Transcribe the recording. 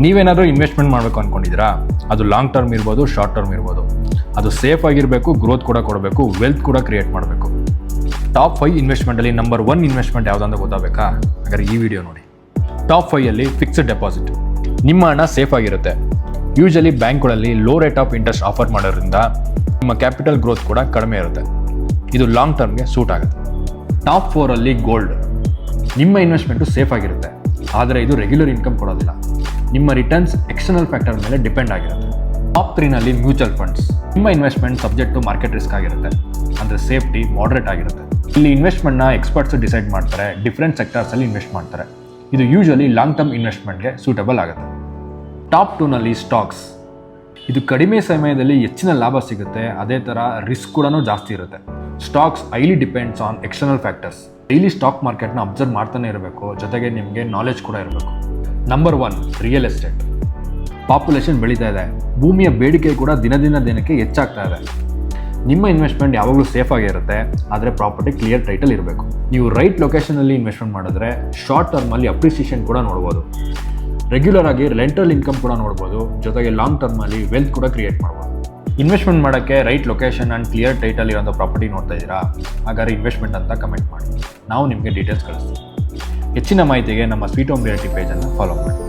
ನೀವೇನಾದರೂ ಇನ್ವೆಸ್ಟ್ಮೆಂಟ್ ಮಾಡಬೇಕು ಅಂದ್ಕೊಂಡಿದ್ದೀರಾ? ಅದು ಲಾಂಗ್ ಟರ್ಮ್ ಇರ್ಬೋದು, ಶಾರ್ಟ್ ಟರ್ಮ್ ಇರ್ಬೋದು. ಅದು ಸೇಫ್ ಆಗಿರಬೇಕು, ಗ್ರೋತ್ ಕೂಡ ಕೊಡಬೇಕು, ವೆಲ್ತ್ ಕೂಡ ಕ್ರಿಯೇಟ್ ಮಾಡಬೇಕು. ಟಾಪ್ 5 ಇನ್ವೆಸ್ಟ್ಮೆಂಟಲ್ಲಿ ನಂಬರ್ 1 ಇನ್ವೆಸ್ಟ್ಮೆಂಟ್ ಯಾವುದಂತ ಗೊತ್ತಾಗಬೇಕಾ? ಹಾಗಾದ್ರೆ ಈ ವಿಡಿಯೋ ನೋಡಿ. ಟಾಪ್ 5ಅಲ್ಲಿ ಫಿಕ್ಸ್ಡ್ ಡೆಪಾಸಿಟ್. ನಿಮ್ಮ ಹಣ ಸೇಫ್ ಆಗಿರುತ್ತೆ. ಯೂಶಲಿ ಬ್ಯಾಂಕ್ಗಳಲ್ಲಿ low rate of interest offer ಮಾಡೋದ್ರಿಂದ ನಿಮ್ಮ ಕ್ಯಾಪಿಟಲ್ ಗ್ರೋತ್ ಕೂಡ ಕಡಿಮೆ ಇರುತ್ತೆ. ಇದು ಲಾಂಗ್ ಟರ್ಮ್ಗೆ ಸೂಟ್ ಆಗುತ್ತೆ. ಟಾಪ್ 4ಅಲ್ಲಿ ಗೋಲ್ಡ್. ನಿಮ್ಮ ಇನ್ವೆಸ್ಟ್ಮೆಂಟು ಸೇಫ್ ಆಗಿರುತ್ತೆ, ಆದರೆ ಇದು ರೆಗ್ಯುಲರ್ ಇನ್ಕಮ್ ಕೊಡೋದಿಲ್ಲ. ನಿಮ್ಮ ರಿಟರ್ನ್ಸ್ ಎಕ್ಸ್ಟರ್ನಲ್ ಫ್ಯಾಕ್ಟರ್ ಮೇಲೆ ಡಿಪೆಂಡ್ ಆಗಿರುತ್ತೆ. ಟಾಪ್ 3ನಲ್ಲಿ ಮ್ಯೂಚುವಲ್ ಫಂಡ್ಸ್. ನಿಮ್ಮ investment subject to market risk ಆಗಿರುತ್ತೆ, ಅಂದರೆ ಸೇಫ್ಟಿ ಮಾಡ್ರೇಟ್ ಆಗಿರುತ್ತೆ. ಇಲ್ಲಿ ಇನ್ವೆಸ್ಟ್ಮೆಂಟ್ನ ಎಕ್ಸ್ಪರ್ಟ್ಸ್ ಡಿಸೈಡ್ ಮಾಡ್ತಾರೆ, ಡಿಫ್ರೆಂಟ್ ಸೆಕ್ಟರ್ಸಲ್ಲಿ ಇನ್ವೆಸ್ಟ್ ಮಾಡ್ತಾರೆ. ಇದು ಯೂಶಲಿ ಲಾಂಗ್ ಟರ್ಮ್ ಇನ್ವೆಸ್ಟ್ಮೆಂಟ್ಗೆ ಸೂಟಬಲ್ ಆಗುತ್ತೆ. ಟಾಪ್ 2ನಲ್ಲಿ ಸ್ಟಾಕ್ಸ್. ಇದು ಕಡಿಮೆ ಸಮಯದಲ್ಲಿ ಹೆಚ್ಚಿನ ಲಾಭ ಸಿಗುತ್ತೆ, ಅದೇ ಥರ ರಿಸ್ಕ್ ಕೂಡ ಜಾಸ್ತಿ ಇರುತ್ತೆ. Stocks highly depends on external factors. Daily stock ಮಾರ್ಕೆಟ್ನ ಅಬ್ಸರ್ವ್ ಮಾಡ್ತಾನೆ ಇರಬೇಕು, ಜೊತೆಗೆ ನಿಮಗೆ ನಾಲೆಜ್ ಕೂಡ ಇರಬೇಕು. Number 1 real estate. ಪಾಪ್ಯುಲೇಷನ್ ಬೆಳೀತಾ ಇದೆ, ಭೂಮಿಯ ಬೇಡಿಕೆ ಕೂಡ ದಿನಕ್ಕೆ ಹೆಚ್ಚಾಗ್ತಾ ಇದೆ. ನಿಮ್ಮ ಇನ್ವೆಸ್ಟ್ಮೆಂಟ್ ಯಾವಾಗಲೂ ಸೇಫ್ ಆಗಿರುತ್ತೆ, ಆದರೆ ಪ್ರಾಪರ್ಟಿ ಕ್ಲಿಯರ್ ಟೈಟಲ್ ಇರಬೇಕು. ನೀವು ರೈಟ್ ಲೊಕೇಶನಲ್ಲಿ ಇನ್ವೆಸ್ಟ್ಮೆಂಟ್ ಮಾಡಿದ್ರೆ ಶಾರ್ಟ್ ಟರ್ಮಲ್ಲಿ ಅಪ್ರಿಸಿಯೇಷನ್ ಕೂಡ ನೋಡ್ಬೋದು. ರೆಗ್ಯುಲರ್ ಆಗಿ ರೆಂಟಲ್ ಇನ್ಕಮ್ ಕೂಡ ನೋಡ್ಬೋದು, ಜೊತೆಗೆ ಲಾಂಗ್ ಟರ್ಮಲ್ಲಿ ವೆಲ್ತ್ ಕೂಡ ಕ್ರಿಯೇಟ್ ಮಾಡ್ಬೋದು. ಇನ್ವೆಸ್ಟ್ಮೆಂಟ್ ಮಾಡೋಕ್ಕೆ right location and clear title ಇರೋಂಥ ಪ್ರಾಪರ್ಟಿ ನೋಡ್ತಾ ಇದ್ದೀರಾ? ಹಾಗಾದ್ರೆ ಇನ್ವೆಸ್ಟ್ಮೆಂಟ್ ಅಂತ ಕಮೆಂಟ್ ಮಾಡಿ, ನಾವು ನಿಮಗೆ ಡೀಟೇಲ್ಸ್ ಕಳಿಸ್ತೀವಿ. ಹೆಚ್ಚಿನ ಮಾಹಿತಿಗೆ ನಮ್ಮ ಸ್ವೀಟ್ ಹೋಮ್ ರಿಯಾಲಿಟಿ ಪೇಜನ್ನು ಫಾಲೋ ಮಾಡಿ.